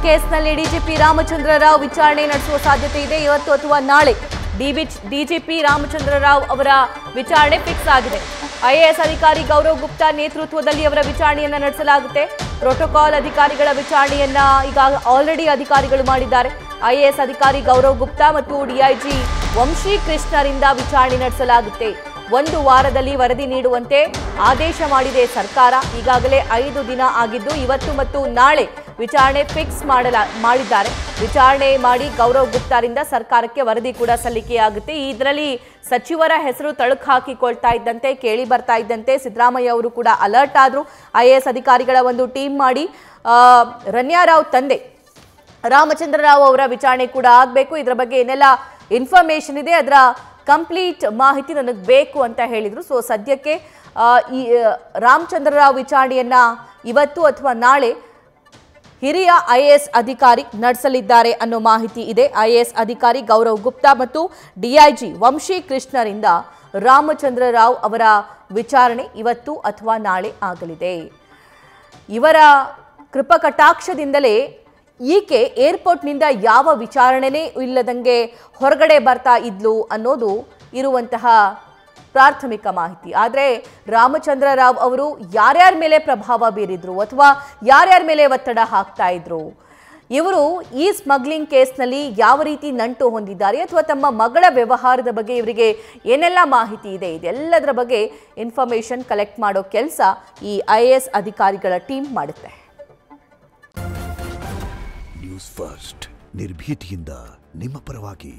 ಕೇಸ್ನಲ್ಲಿ ಡಿಜಿಪಿ ರಾಮಚಂದ್ರ ರಾವ್ ವಿಚಾರಣೆ ನಡೆಸುವ ಸಾಧ್ಯತೆ ಇದೆ. ಇವತ್ತು ಅಥವಾ ನಾಳೆ ಡಿಜಿಪಿ ರಾಮಚಂದ್ರ ರಾವ್ ಅವರ ವಿಚಾರಣೆ ಫಿಕ್ಸ್ ಆಗಿದೆ. ಐಎಎಸ್ ಅಧಿಕಾರಿ ಗೌರವ್ ಗುಪ್ತಾ ನೇತೃತ್ವದಲ್ಲಿ ಅವರ ವಿಚಾರಣೆಯನ್ನ ನಡೆಸಲಾಗುತ್ತೆ. ಪ್ರೋಟೋಕಾಲ್ ಅಧಿಕಾರಿಗಳ ವಿಚಾರಣೆಯನ್ನ ಈಗ ಆಲ್ರೆಡಿ ಅಧಿಕಾರಿಗಳು ಮಾಡಿದ್ದಾರೆ. ಐಎಎಸ್ ಅಧಿಕಾರಿ ಗೌರವ್ ಗುಪ್ತಾ ಮತ್ತು ಡಿಐಜಿ ವಂಶಿ ಕೃಷ್ಣರಿಂದ ವಿಚಾರಣೆ ನಡೆಸಲಾಗುತ್ತೆ. 1 ವಾರದಲ್ಲಿ ವರದಿ ನೀಡುವಂತೆ ಆದೇಶ ಮಾಡಿದೆ ಸರ್ಕಾರ. ಈಗಾಗಲೇ 5 ದಿನ ಆಗಿದ್ದು ಇವತ್ತು ಮತ್ತು ನಾಳೆ ವಿಚಾರಣೆ ಫಿಕ್ಸ್ ಮಾಡಿದ್ದಾರೆ. ವಿಚಾರಣೆ ಮಾಡಿ ಗೌರವ್ ಗುಪ್ತಾರಿಂದ ಸರ್ಕಾರಕ್ಕೆ ವರದಿ ಕೂಡ ಸಲ್ಲಿಕೆಯಾಗುತ್ತೆ. ಇದರಲ್ಲಿ ಸಚಿವರ ಹೆಸರು ತಳುಕು ಹಾಕಿಕೊಳ್ತಾ ಇದ್ದಂತೆ ಕೇಳಿ ಬರ್ತಾ ಇದ್ದಂತೆ ಸಿದ್ದರಾಮಯ್ಯ ಅವರು ಕೂಡ ಅಲರ್ಟ್ ಆದರು. ಐಎಎಸ್ ಅಧಿಕಾರಿಗಳ ಒಂದು ಟೀಮ್ ಮಾಡಿ ರಣ್ಯಾರಾವ್ ತಂದೆ ರಾಮಚಂದ್ರ ರಾವ್ ಅವರ ವಿಚಾರಣೆ ಕೂಡ ಆಗಬೇಕು. ಇದರ ಬಗ್ಗೆ ಏನೆಲ್ಲ ಇನ್ಫಾರ್ಮೇಷನ್ ಇದೆ ಅದರ ಕಂಪ್ಲೀಟ್ ಮಾಹಿತಿ ನನಗೆ ಬೇಕು ಅಂತ ಹೇಳಿದರು. ಸೊ ಸದ್ಯಕ್ಕೆ ಈ ರಾಮಚಂದ್ರ ರಾವ್ ವಿಚಾರಣೆಯನ್ನ ಇವತ್ತು ಅಥವಾ ನಾಳೆ ಹಿರಿಯ ಐಎಎಸ್ ಅಧಿಕಾರಿ ನಡೆಸಲಿದ್ದಾರೆ ಅನ್ನೋ ಮಾಹಿತಿ ಇದೆ. ಐಎಎಸ್ ಅಧಿಕಾರಿ ಗೌರವ್ ಗುಪ್ತಾ ಮತ್ತು ಡಿಐಜಿ ವಂಶಿ ಕೃಷ್ಣರಿಂದ ರಾಮಚಂದ್ರ ರಾವ್ ಅವರ ವಿಚಾರಣೆ ಇವತ್ತು ಅಥವಾ ನಾಳೆ ಆಗಲಿದೆ. ಇವರ ಕೃಪಕಟಾಕ್ಷದಿಂದಲೇ ಈಕೆ ಏರ್ಪೋರ್ಟ್ನಿಂದ ಯಾವ ವಿಚಾರಣೆನೇ ಇಲ್ಲದಂಗೆ ಹೊರಗಡೆ ಬರ್ತಾ ಇದ್ಲು ಅನ್ನೋದು ಇರುವಂತಹ ಪ್ರಾಥಮಿಕ ಮಾಹಿತಿ. ಆದರೆ ರಾಮಚಂದ್ರ ರಾವ್ ಅವರು ಯಾರ್ಯಾರ ಮೇಲೆ ಪ್ರಭಾವ ಬೀರಿದ್ರು ಅಥವಾ ಯಾರ್ಯಾರ ಮೇಲೆ ಒತ್ತಡ ಹಾಕ್ತಾ ಇದ್ರು, ಇವರು ಈ ಸ್ಮಗ್ಲಿಂಗ್ ಕೇಸ್ನಲ್ಲಿ ಯಾವ ರೀತಿ ನಂಟು ಹೊಂದಿದ್ದಾರೆ ಅಥವಾ ತಮ್ಮ ಮಗಳ ವ್ಯವಹಾರದ ಬಗ್ಗೆ ಇವರಿಗೆ ಏನೆಲ್ಲ ಮಾಹಿತಿ ಇದೆ, ಇದೆಲ್ಲದರ ಬಗ್ಗೆ ಇನ್ಫಾರ್ಮೇಷನ್ ಕಲೆಕ್ಟ್ ಮಾಡೋ ಕೆಲಸ ಈ ಐಎಎಸ್ ಅಧಿಕಾರಿಗಳ ಟೀಮ್ ಮಾಡುತ್ತೆ. ನ್ಯೂಸ್ ಫಸ್ಟ್ ನಿರ್ಭೀತಿಯಿಂದ ನಿಮ್ಮ ಪರವಾಗಿ.